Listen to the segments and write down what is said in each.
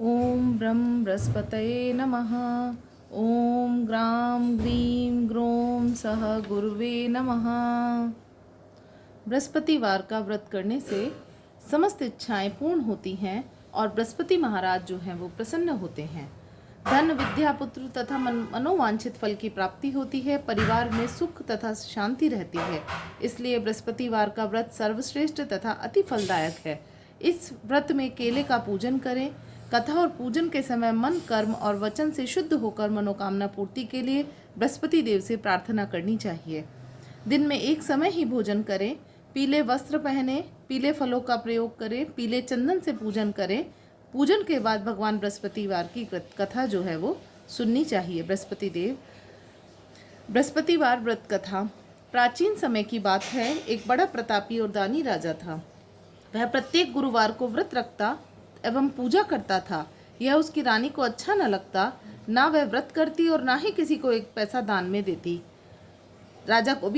ओम ब्रह्म बृहस्पतये नमः। ओम ग्राम ग्रीम ग्रोम सह गुरुवे नमः। बृहस्पतिवार का व्रत करने से समस्त इच्छाएं पूर्ण होती हैं और बृहस्पति महाराज जो हैं वो प्रसन्न होते हैं। धन विद्या पुत्र तथा मनोवांछित फल की प्राप्ति होती है। परिवार में सुख तथा शांति रहती है। इसलिए बृहस्पतिवार का व्रत सर्वश्रेष्ठ तथा अति फलदायक है। इस व्रत में केले का पूजन करें। कथा और पूजन के समय मन कर्म और वचन से शुद्ध होकर मनोकामना पूर्ति के लिए बृहस्पति देव से प्रार्थना करनी चाहिए। दिन में एक समय ही भोजन करें। पीले वस्त्र पहने, पीले फलों का प्रयोग करें, पीले चंदन से पूजन करें। पूजन के बाद भगवान बृहस्पतिवार की कथा जो है वो सुननी चाहिए। बृहस्पतिवार व्रत कथा प्राचीन समय की बात है। एक बड़ा प्रतापी और दानी राजा था। वह प्रत्येक गुरुवार को व्रत रखता एवं पूजा करता था। यह उसकी रानी को अच्छा न लगता। ना वह व्रत करती और ना ही किसी को एक पैसा दान में देती। राजा को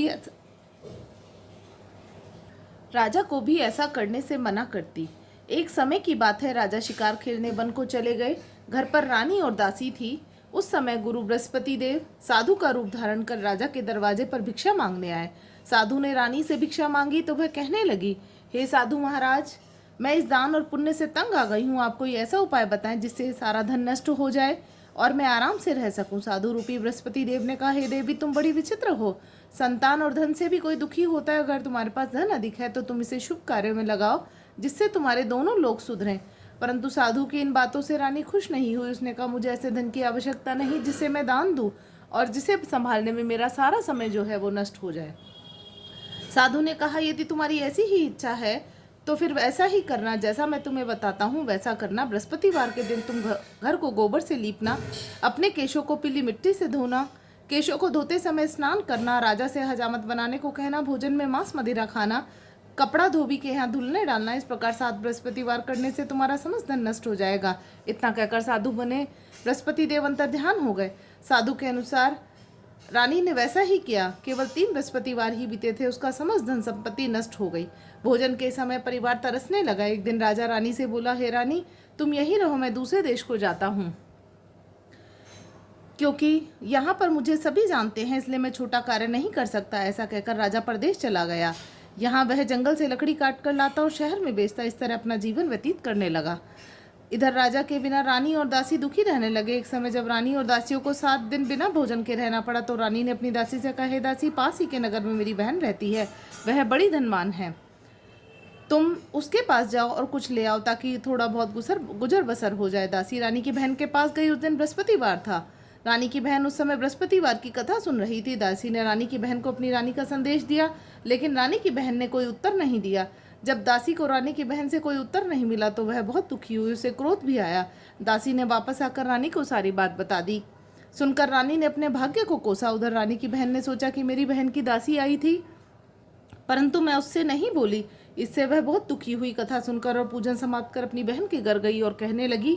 भी ऐसा करने से मना करती। एक समय की बात है, राजा शिकार खेलने वन को चले गए। घर पर रानी और दासी थी। उस समय गुरु बृहस्पति देव साधु का रूप धारण कर राजा के दरवाजे पर भिक्षा मांगने आए। साधु ने रानी से भिक्षा मांगी तो वह कहने लगी, हे साधु महाराज, मैं इस दान और पुण्य से तंग आ गई हूँ। आप कोई ऐसा उपाय बताएं जिससे सारा धन नष्ट हो जाए और मैं आराम से रह सकूं। साधु रूपी बृहस्पति देव ने कहा, हे देवी, तुम बड़ी विचित्र हो। संतान और धन से भी कोई दुखी होता है। अगर तुम्हारे पास धन अधिक है तो तुम इसे शुभ कार्यों में लगाओ जिससे तुम्हारे दोनों लोग सुधरें। परंतु साधु की इन बातों से रानी खुश नहीं हुई। उसने कहा, मुझे ऐसे धन की आवश्यकता नहीं जिसे मैं दान दूं और जिसे संभालने में मेरा सारा समय जो है वो नष्ट हो जाए। साधु ने कहा, यदि तुम्हारी ऐसी ही इच्छा है तो फिर वैसा ही करना। जैसा मैं तुम्हें बताता हूँ वैसा करना। बृहस्पतिवार के दिन तुम घर को गोबर से लीपना, अपने केशों को पीली मिट्टी से धोना, केशों को धोते समय स्नान करना, राजा से हजामत बनाने को कहना, भोजन में मांस मदिरा खाना, कपड़ा धोबी के यहाँ धुलने डालना। इस प्रकार 7 बृहस्पतिवार करने से तुम्हारा समस्त धन नष्ट हो जाएगा। इतना कहकर साधु बने बृहस्पति देव अंतर्ध्यान हो गए। साधु के अनुसार रानी ने वैसा ही किया। केवल 3 बृहस्पतिवार ही बीते थे, उसका समस्त धन संपत्ति नष्ट हो गई। भोजन के समय परिवार तरसने लगा। एक दिन राजा रानी से बोला, हे रानी, तुम यहीं रहो, मैं दूसरे देश को जाता हूँ, क्योंकि यहाँ पर मुझे सभी जानते हैं, इसलिए मैं छोटा कार्य नहीं कर सकता। ऐसा कहकर राजा परदेश चला गया। यहाँ वह जंगल से लकड़ी काट कर लाता और शहर में बेचता। इस तरह अपना जीवन व्यतीत करने लगा। इधर राजा के बिना रानी और दासी दुखी रहने लगे। एक समय जब रानी और दासियों को 7 दिन बिना भोजन के रहना पड़ा तो रानी ने अपनी दासी से कहा, हे दासी, पास ही के नगर में मेरी बहन रहती है, वह बड़ी धनवान है। तुम उसके पास जाओ और कुछ ले आओ ताकि थोड़ा बहुत गुजर बसर हो जाए। दासी रानी की बहन के पास गई। उस दिन बृहस्पतिवार था। रानी की बहन उस समय बृहस्पतिवार की कथा सुन रही थी। दासी ने रानी की बहन को अपनी रानी का संदेश दिया, लेकिन रानी की बहन ने कोई उत्तर नहीं दिया। जब दासी को रानी की बहन से कोई उत्तर नहीं मिला तो वह बहुत दुखी हुई। उसे क्रोध भी आया। दासी ने वापस आकर रानी को सारी बात बता दी। सुनकर रानी ने अपने भाग्य को कोसा। उधर रानी की बहन ने सोचा कि मेरी बहन की दासी आई थी, परंतु मैं उससे नहीं बोली। इससे वह बहुत दुखी हुई। कथा सुनकर और पूजन समाप्त कर अपनी बहन के घर गई और कहने लगी,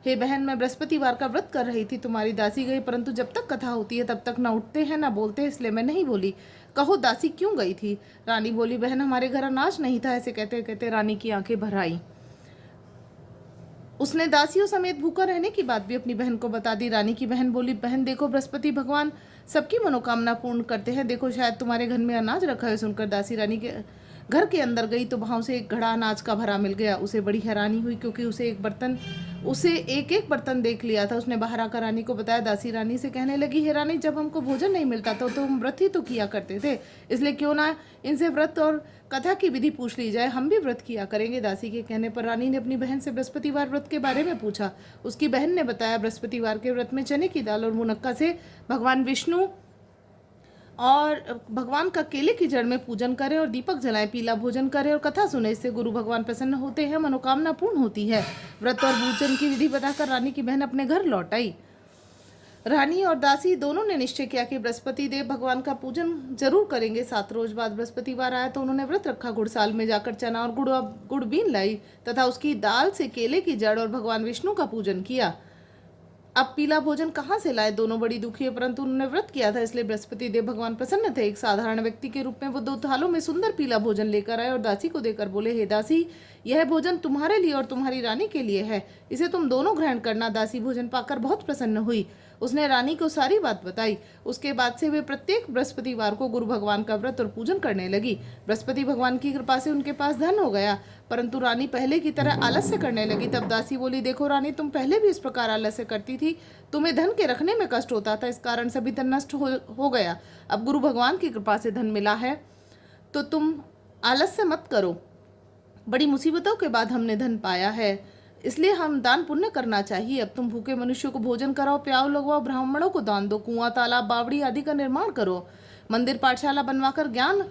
हे बहन, मैं बृहस्पतिवार का व्रत कर रही थी, तुम्हारी दासी गई, परंतु जब तक कथा होती है तब तक ना उठते हैं ना बोलते हैं, इसलिए मैं नहीं बोली। कहो दासी क्यों गई थी? रानी बोली, बहन, हमारे घर अनाज नहीं था। ऐसे कहते कहते रानी की आंखें भर आई। उसने दासियों समेत भूखा रहने की बात भी अपनी बहन को बता दी। रानी की बहन बोली, बहन देखो, बृहस्पति भगवान सबकी मनोकामना पूर्ण करते हैं, देखो शायद तुम्हारे घर में अनाज रखा है। सुनकर दासी रानी के घर के अंदर गई तो वहाँ उसे एक घड़ा अनाज का भरा मिल गया। उसे बड़ी हैरानी हुई क्योंकि उसे एक एक बर्तन देख लिया था। उसने बाहर आकर रानी को बताया। दासी रानी से कहने लगी, हे रानी, जब हमको भोजन नहीं मिलता तो हम व्रत ही तो किया करते थे, इसलिए क्यों ना इनसे व्रत और कथा की विधि पूछ ली जाए, हम भी व्रत किया करेंगे। दासी के कहने पर रानी ने अपनी बहन से बृहस्पतिवार व्रत के बारे में पूछा। उसकी बहन ने बताया, बृहस्पतिवार के व्रत में चने की दाल और मुनक्का से भगवान विष्णु और भगवान का केले की जड़ में पूजन करें और दीपक जलाएं, पीला भोजन करें और कथा सुने। इससे गुरु भगवान प्रसन्न होते हैं, मनोकामना पूर्ण होती है। व्रत और भोजन की विधि बताकर रानी की बहन अपने घर लौट आई। रानी और दासी दोनों ने निश्चय किया कि बृहस्पति देव भगवान का पूजन जरूर करेंगे। 7 रोज बाद बृहस्पतिवार आया तो उन्होंने व्रत रखा। गुड़साल में जाकर चना और गुड़ बीन लाई तथा उसकी दाल से केले की जड़ और भगवान विष्णु का पूजन किया। अब पीला भोजन कहाँ से लाए? दोनों बड़ी दुखी है, परंतु उन्होंने व्रत किया था, इसलिए बृहस्पति देव भगवान प्रसन्न थे। एक साधारण व्यक्ति के रूप में वो 2 थालों में सुंदर पीला भोजन लेकर आए और दासी को देकर बोले, हे दासी, यह भोजन तुम्हारे लिए और तुम्हारी रानी के लिए है, इसे तुम दोनों ग्रहण करना। दासी भोजन पाकर बहुत प्रसन्न हुई, उसने रानी को सारी बात बताई। उसके बाद से वे प्रत्येक बृहस्पतिवार को गुरु भगवान का व्रत और पूजन करने लगी। बृहस्पति भगवान की कृपा से उनके पास धन हो गया, परंतु रानी पहले की तरह आलस्य करने लगी। तब दासी बोली, देखो रानी, तुम पहले भी इस प्रकार आलस्य करती थी, तुम्हें धन के रखने में कष्ट होता था, इस कारण सभी धन नष्ट हो गया। अब गुरु भगवान की कृपा से धन मिला है तो तुम आलस्य मत करो। बड़ी मुसीबतों के बाद हमने धन पाया है, इसलिए हम दान पुण्य करना चाहिए। अब तुम भूखे मनुष्यों को भोजन कराओ, प्याऊ लगवाओ, ब्राह्मणों को दान दो, कुआं तालाब बावड़ी आदि का निर्माण करो, मंदिर पाठशाला बनवाकर ज्ञान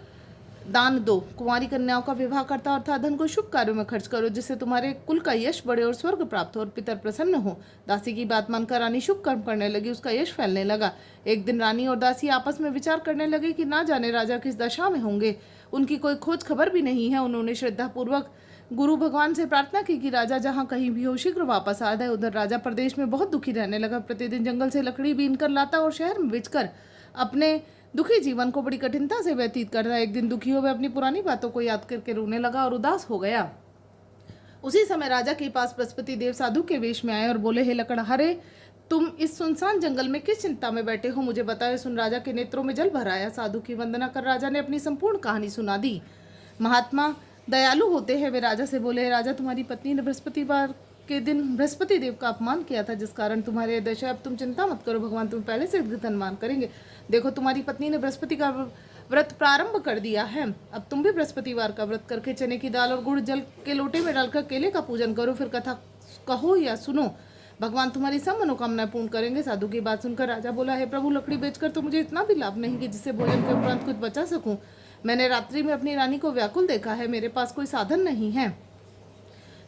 दान दो, कुंवारी कन्याओं का विवाह करता अर्थात धन को शुभ कार्यों में खर्च करो, जिससे तुम्हारे कुल का यश बढ़े और स्वर्ग प्राप्त हो और पितर प्रसन्न हो। दासी की बात मानकर रानी शुभ कर्म करने लगी, उसका यश फैलने लगा। एक दिन रानी और दासी आपस में विचार करने लगे कि ना जाने राजा किस दशा में होंगे, उनकी कोई खोज खबर भी नहीं है। उन्होंने श्रद्धापूर्वक गुरु भगवान से प्रार्थना की कि राजा जहाँ कहीं भी हो शीघ्र वापस आ जाए। उधर राजा प्रदेश में बहुत दुखी रहने लगा, प्रतिदिन जंगल से लकड़ी बीन कर लाता और शहर में बेचकर अपने दुखी जीवन को बड़ी कठिनता से व्यतीत करता। एक दिन दुखी हो वह अपनी पुरानी बातों को याद करके रोने लगा और उदास हो गया। उसी समय राजा के पास बृहस्पति देव साधु के वेश में आए और बोले, हे लकड़हारे, तुम इस सुनसान जंगल में किस चिंता में बैठे हो, मुझे बताओ। सुन राजा के नेत्रों में जल भर आया। साधु की वंदना कर राजा ने अपनी संपूर्ण कहानी सुना दी। महात्मा दयालु होते हैं, वे राजा से बोले, राजा, तुम्हारी पत्नी ने बृहस्पतिवार के दिन बृहस्पति देव का अपमान किया था, जिस कारण तुम्हारे दशा। अब तुम चिंता मत करो, भगवान तुम पहले से धनवान करेंगे। देखो, तुम्हारी पत्नी ने बृहस्पति का व्रत प्रारंभ कर दिया है। अब तुम भी बृहस्पतिवार का व्रत करके चने की दाल और गुड़ जल के लोटे में डालकर केले का पूजन करो, फिर कथा कहो या सुनो, भगवान तुम्हारी सब मनोकामनाएं पूर्ण करेंगे। साधु की बात सुनकर राजा बोला, हे प्रभु, लकड़ी बेचकर तो मुझे इतना भी लाभ नहीं कि जिससे भोजन के उपरांत कुछ बचा सकूं। मैंने रात्रि में अपनी रानी को व्याकुल देखा है, मेरे पास कोई साधन नहीं है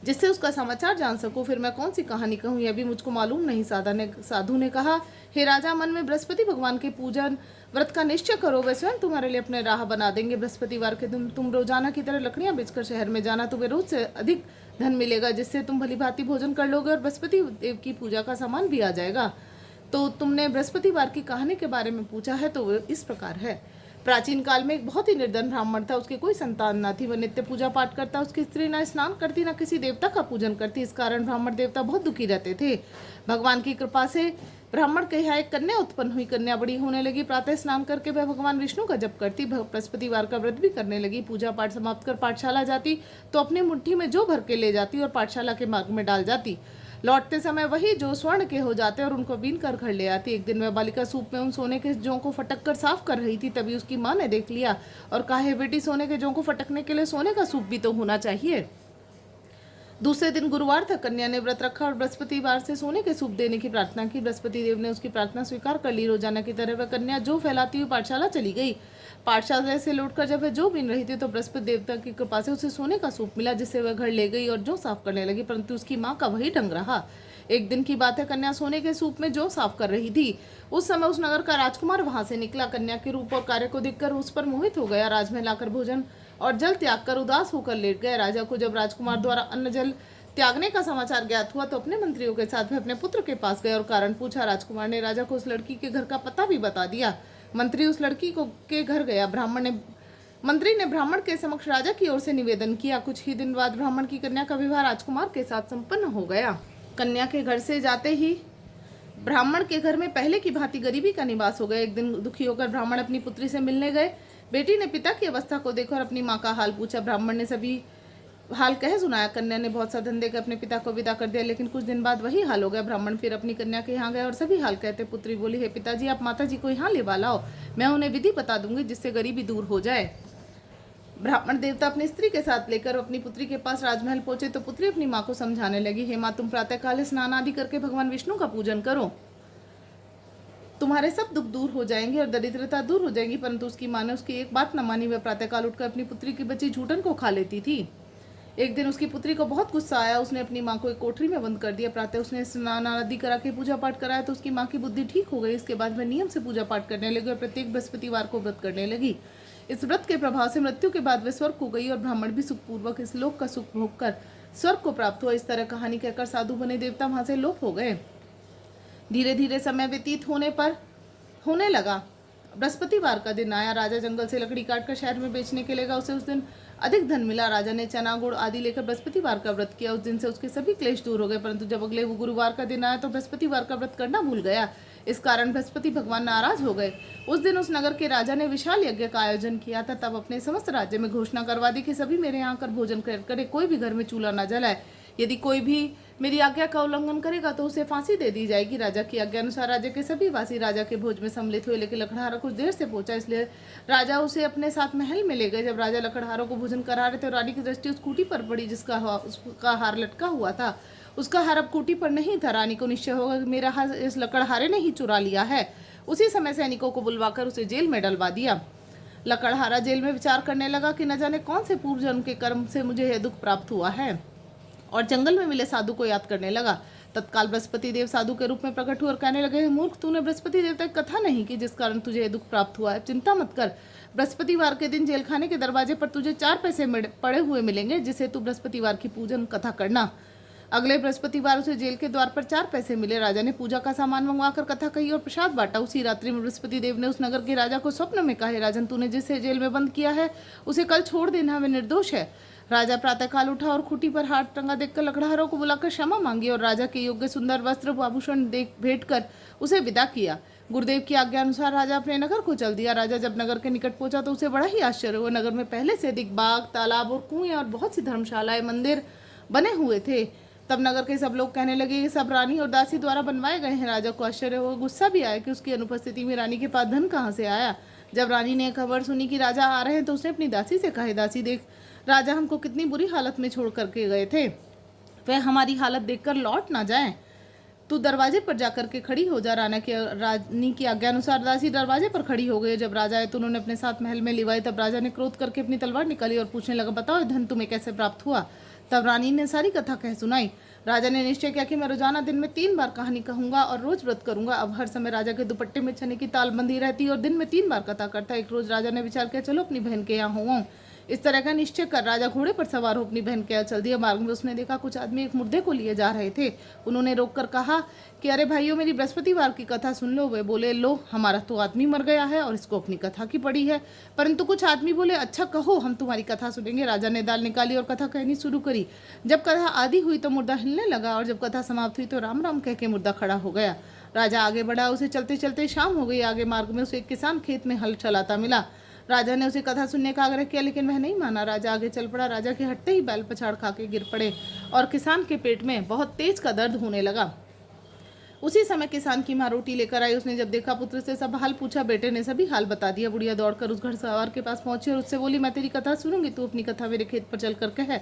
जिससे उसका समाचार जान सकूं, फिर मैं कौन सी कहानी कहूं, यह भी मुझको मालूम नहीं। साधु ने कहा, हे राजा, मन में बृहस्पति भगवान के पूजन व्रत का निश्चय करो, वे स्वयं तुम्हारे लिए अपने राह बना देंगे। बृहस्पतिवार के दिन तुम रोजाना की तरह लकड़ियां बेचकर शहर में जाना, तुम्हें रोज से अधिक धन मिलेगा, जिससे तुम भली भांति भोजन कर लोगे और बृहस्पति देव की पूजा का सामान भी आ जाएगा। तो तुमने बृहस्पतिवार की कहानी के बारे में पूछा है, तो वो इस प्रकार है। प्राचीन काल में एक बहुत ही निर्धन ब्राह्मण था, उसकी कोई संतान न थी। वह नित्य पूजा पाठ करता, उसकी स्त्री न स्नान करती, न किसी देवता का पूजन करती। इस कारण ब्राह्मण देवता बहुत दुखी रहते थे। भगवान की कृपा से ब्राह्मण के यहाँ एक कन्या उत्पन्न हुई। कन्या बड़ी होने लगी, प्रातः स्नान करके वह भगवान विष्णु का जप करती, बृहस्पतिवार का व्रत भी करने लगी। पूजा पाठ समाप्त कर पाठशाला जाती तो अपनी मुट्ठी में जौ भर के ले जाती और पाठशाला के मार्ग में डाल जाती। लौटते समय वही जो स्वर्ण के हो जाते और उनको बीन कर घर ले आती। एक दिन वह बालिका सूप में उन सोने के जौ को फटक कर साफ कर रही थी, तभी उसकी माँ ने देख लिया और कहा, हे बेटी, सोने के जौ को फटकने के लिए सोने का सूप भी तो होना चाहिए। दूसरे दिन गुरुवार था, कन्या ने व्रत रखा और बृहस्पतिवार से सोने के सूप देने की प्रार्थना की। बृहस्पति देव ने उसकी प्रार्थना स्वीकार कर ली। रोजाना की तरह वह कन्या जो फैलाती हुई पाठशाला चली गई। पाठशाला से लौटकर जब वह जो बीन रही थी तो बृहस्पति देवता की कृपा से उसे सोने का सूप मिला, जिससे वह घर ले गई और जो साफ करने लगी, परंतु उसकी माँ का वही ढंग रहा। एक दिन की बात है, कन्या सोने के सूप में जो साफ कर रही थी, उस समय उस नगर का राजकुमार वहां से निकला। कन्या के रूप और कार्य को देखकर उस पर मोहित हो गया। राजमहल आकर भोजन और जल त्याग कर उदास होकर लेट गया। राजा को जब राजकुमार द्वारा अन्न जल त्यागने का समाचार ज्ञात हुआ तो अपने मंत्रियों के साथ वह अपने पुत्र के पास गए और कारण पूछा। राजकुमार ने राजा को उस लड़की के घर का पता भी बता दिया। मंत्री उस लड़की को के घर गया। मंत्री ने ब्राह्मण के समक्ष राजा की ओर से निवेदन किया। कुछ ही दिन बाद ब्राह्मण की कन्या का विवाह राजकुमार के साथ संपन्न हो गया। कन्या के घर से जाते ही ब्राह्मण के घर में पहले की भांति गरीबी का निवास हो गया। एक दिन दुखी होकर ब्राह्मण अपनी पुत्री से मिलने गए। बेटी ने पिता की अवस्था को देखा और अपनी माँ का हाल पूछा। ब्राह्मण ने सभी हाल कह सुनाया। कन्या ने बहुत सा धन देकर अपने पिता को विदा कर दिया, लेकिन कुछ दिन बाद वही हाल हो गया। ब्राह्मण फिर अपनी कन्या के यहाँ गया और सभी हाल कहते। पुत्री बोली, हे पिताजी, आप माता जी को यहाँ ले लाओ, मैं उन्हें विधि बता दूंगी जिससे गरीबी दूर हो जाए। ब्राह्मण देवता अपनी स्त्री के साथ लेकर अपनी पुत्री के पास राजमहल पहुंचे तो पुत्री अपनी माँ को समझाने लगी, हे माँ, तुम प्रातःकाल स्नान आदि करके भगवान विष्णु का पूजन करो, तुम्हारे सब दुख दूर हो जाएंगे और दरिद्रता दूर हो जाएगी। परंतु उसकी माँ ने उसकी एक बात न मानी। वह प्रातःकाल उठकर अपनी पुत्री की बची झूठन को खा लेती थी। एक दिन उसकी पुत्री को बहुत गुस्सा आया। उसने अपनी माँ को एक कोठरी में बंद कर दिया। प्रातः उसने स्नान आदि करा के पूजा पाठ कराया तो उसकी माँ की बुद्धि ठीक हो गई। इसके बाद वह नियम से पूजा पाठ करने लगी और प्रत्येक बृहस्पतिवार को व्रत करने लगी। इस व्रत के प्रभाव से मृत्यु के बाद वह स्वर्ग को गई और ब्राह्मण भी सुखपूर्वक इस लोक का सुख भोग कर स्वर्ग को प्राप्त हुआ। इस तरह कहानी कहकर साधु बने देवता वहां से लोप हो गए। धीरे धीरे समय व्यतीत होने लगा। बृहस्पतिवार का दिन आया। राजा जंगल से लकड़ी काटकर शहर में बेचने के लिए गया। उसे उस दिन अधिक धन मिला। राजा ने चना गुड़ आदि लेकर बृहस्पतिवार का व्रत किया। उस दिन से उसके सभी क्लेश दूर हो गए। परंतु जब अगले वो गुरुवार का दिन आया तो बृहस्पतिवार का व्रत करना भूल गया। इस कारण बृहस्पति भगवान नाराज हो गए। उस दिन उस नगर के राजा ने विशाल यज्ञ का आयोजन किया था। तब अपने समस्त राज्य में घोषणा करवा दी कि सभी मेरे यहाँ आकर भोजन करे, कोई भी घर में चूल्हा न जलाए। यदि कोई भी मेरी आज्ञा का उल्लंघन करेगा तो उसे फांसी दे दी जाएगी। राजा की आज्ञा अनुसार राज्य के सभी वासी राजा के भोज में सम्मिलित हुए, लेकिन लकड़हारा कुछ देर से पहुंचा, इसलिए राजा उसे अपने साथ महल में ले गए। जब राजा लकड़हारों को भोजन करा रहे थे तो रानी की दृष्टि उस कूटी पर पड़ी उसका हार लटका हुआ था। उसका हार अब कूटी पर नहीं था। रानी को निश्चय होगा कि मेरा हार इस लकड़हारे ने ही चुरा लिया है। उसी समय सैनिकों को बुलवाकर उसे जेल में डलवा दिया। लकड़हारा जेल में विचार करने लगा कि न जाने कौन से पूर्व जन्म के कर्म से मुझे यह दुख प्राप्त हुआ है, और जंगल में मिले साधु को याद करने लगा। तत्काल बृहस्पति देव साधु के रूप में प्रकट हुए और कहने लगे, मूर्ख, तूने बृहस्पति देवता की कथा नहीं की जिस कारण तुझे यह दुख प्राप्त हुआ है। चिंता मत कर, बृहस्पतिवार के दिन जेल खाने के दरवाजे पर तुझे 4 पैसे पड़े हुए मिलेंगे, जिसे तू बृहस्पतिवार की पूजन कथा करना। अगले बृहस्पतिवार उसे जेल के द्वार पर 4 पैसे मिले। राजा ने पूजा का सामान मंगवाकर कथा कही और प्रसाद बांटा। उसी रात्रि में बृहस्पति देव ने उस नगर के राजा को स्वप्न में कहा, राजन, तूने जिसे जेल में बंद किया है उसे कल छोड़ देना, वह निर्दोष है। राजा प्रातःकाल उठा और खूंटी पर हाथ टंगा देखकर लकड़हारों को बुलाकर क्षमा मांगी और राजा के योग्य सुंदर वस्त्र आभूषण भेंट कर उसे विदा किया। गुरुदेव की आज्ञा अनुसार राजा अपने नगर को चल दिया। राजा जब नगर के निकट पहुंचा तो उसे बड़ा ही आश्चर्य हुआ। नगर में पहले से अधिक बाग, तालाब और कुएं और बहुत सी धर्मशालाएं, मंदिर बने हुए थे। तब नगर के सब लोग कहने लगे, ये सब रानी और दासी द्वारा बनवाए गए हैं। राजा को आश्चर्य हुआ, गुस्सा भी आया कि उसकी अनुपस्थिति में रानी के पास धन कहाँ से आया। जब रानी ने खबर सुनी कि राजा आ रहे हैं तो उसने अपनी दासी से कहा, दासी देख, राजा हमको कितनी बुरी हालत में छोड़ करके गए थे, वह हमारी हालत देखकर लौट ना जाए। तू दरवाजे पर जाकर के खड़ी हो जा। रानी की आज्ञा अनुसार दासी दरवाजे पर खड़ी हो गई। जब राजा आए तो उन्होंने अपने साथ महल में लिवाई। तब राजा ने क्रोध करके अपनी तलवार निकाली और पूछने लगा, बताओ धन तुम्हें कैसे प्राप्त हुआ। तब रानी ने सारी कथा कह सुनाई। राजा ने निश्चय किया कि मैं रोजाना दिन में 3 बार कहानी कहूंगा और रोज व्रत करूंगा। अब हर समय राजा के दुपट्टे में चने की ताल बंधी रहती और दिन में 3 बार कथा करता। एक रोज राजा ने विचार किया, चलो अपनी बहन के यहाँ हो। इस तरह का निश्चय कर राजा घोड़े पर सवार हो अपनी बहन के यहाँ चल दिया। मार्ग में उसने देखा कुछ आदमी एक मुर्दे को लिए जा रहे थे। उन्होंने रोककर कहा कि अरे भाइयों, मेरी बृहस्पतिवार की कथा सुन लो। वे बोले, लो, हमारा तो आदमी मर गया है और इसको अपनी कथा की पड़ी है। परंतु कुछ आदमी बोले, अच्छा कहो, हम तुम्हारी कथा सुनेंगे। राजा ने दाल निकाली और कथा कहनी शुरू करी। जब कथा आदि हुई तो मुर्दा हिलने लगा और जब कथा समाप्त हुई तो राम राम कह के मुर्दा खड़ा हो गया। राजा आगे बढ़ा। उसे चलते चलते शाम हो गई। आगे मार्ग में उसे एक किसान खेत में हल चलाता मिला। राजा ने उसे कथा सुनने का आग्रह किया, लेकिन वह नहीं माना। राजा आगे चल पड़ा। राजा के हटते ही बैल पछाड़ खा के गिर पड़े और किसान के पेट में बहुत तेज का दर्द होने लगा। उसी समय किसान की माँ रोटी लेकर आई। उसने जब देखा, पुत्र से सब हाल पूछा। बेटे ने सभी हाल बता दिया। बुढ़िया दौड़कर उस घड़सवार के पास पहुंची और उससे बोली, मैं तेरी कथा सुनूंगी, तू अपनी कथा मेरे खेत पर चल कर कह।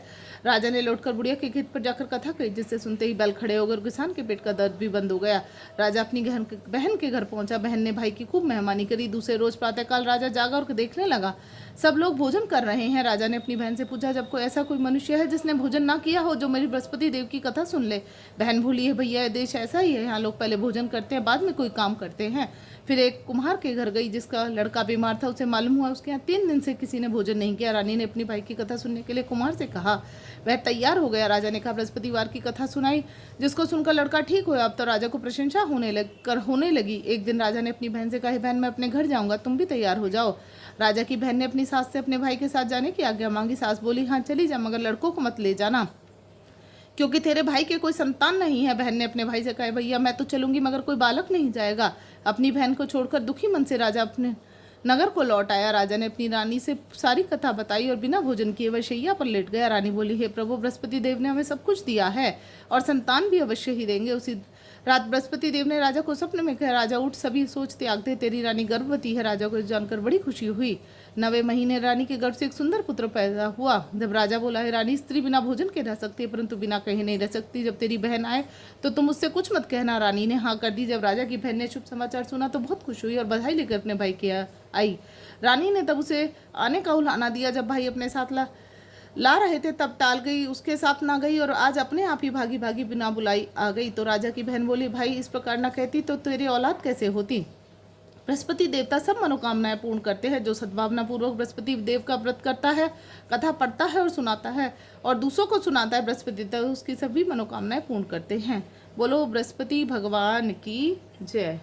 राजा ने लौटकर बुढ़िया के खेत पर जाकर कथा कही, जिससे सुनते ही बैल खड़े हो गए और किसान के पेट का दर्द भी बंद हो गया। राजा अपनी बहन के घर पहुंचा। बहन ने भाई की खूब मेहमानी करी। दूसरे रोज प्रातःकाल राजा जागा और देखने लगा सब लोग भोजन कर रहे हैं। राजा ने अपनी बहन से पूछा, जब कोई ऐसा कोई मनुष्य है जिसने भोजन ना किया हो, जो मेरी बृहस्पति देव की कथा सुन ले। बहन भूली है भैया, यह देश ऐसा ही है, यहाँ लोग पहले भोजन करते हैं, बाद में कोई काम करते हैं। फिर एक कुम्हार के घर गई जिसका लड़का बीमार था। उसे मालूम हुआ उसके यहाँ 3 दिन से किसी ने भोजन नहीं किया। रानी ने अपनी भाई की कथा सुनने के लिए कुम्हार से कहा। वह तैयार हो गया। राजा ने कहा, बृहस्पतिवार की कथा सुनाई, जिसको सुनकर लड़का ठीक हुआ। अब तो राजा को प्रशंसा होने लगी। एक दिन राजा ने अपनी बहन से कहा, बहन, मैं अपने घर जाऊंगा, तुम भी तैयार हो जाओ। राजा की बहन ने अपनी सास से अपने भाई के साथ जाने की आज्ञा मांगी। सास बोली, हाँ चली जा, मगर लड़कों को मत ले जाना, क्योंकि तेरे भाई के कोई संतान नहीं है। बहन ने अपने भाई से कहा, भैया मैं तो चलूंगी, मगर कोई बालक नहीं जाएगा। अपनी बहन को छोड़कर दुखी मन से राजा अपने नगर को लौट आया। राजा ने अपनी रानी से सारी कथा बताई और बिना भोजन किए वह शैया पर लेट गया। रानी बोली, हे प्रभु, बृहस्पति देव ने हमें सब कुछ दिया है और संतान भी अवश्य ही देंगे। उसी रात बृहस्पति देव ने राजा को स्वप्न में कहा, राजा उठ, सभी सोच त्याग दे, तेरी रानी गर्भवती है। राजा को जानकर बड़ी खुशी हुई। 9वें महीने रानी के गर्भ से एक सुंदर पुत्र पैदा हुआ। जब राजा बोला, है रानी, स्त्री बिना भोजन के रह सकती है, परंतु बिना कहे नहीं रह सकती। जब तेरी बहन आए तो तुम उससे कुछ मत कहना। रानी ने हाँ कर दी। जब राजा की बहन ने शुभ समाचार सुना तो बहुत खुश हुई और बधाई लेकर अपने भाई के आई। रानी ने तब उसे आने का उलाहना दिया। जब भाई अपने साथ ला रहे थे तब टाल गई, उसके साथ ना गई और आज अपने आप ही भागी भागी बिना बुलाई आ गई। तो राजा की बहन बोली, भाई इस प्रकार ना कहती तो तेरी औलाद कैसे होती। बृहस्पति देवता सब मनोकामनाएं पूर्ण करते हैं। जो सद्भावना पूर्वक बृहस्पति देव का व्रत करता है, कथा पढ़ता है और सुनाता है और दूसरों को सुनाता है, बृहस्पति देवता उसकी सभी मनोकामनाएं पूर्ण करते हैं। बोलो बृहस्पति भगवान की जय।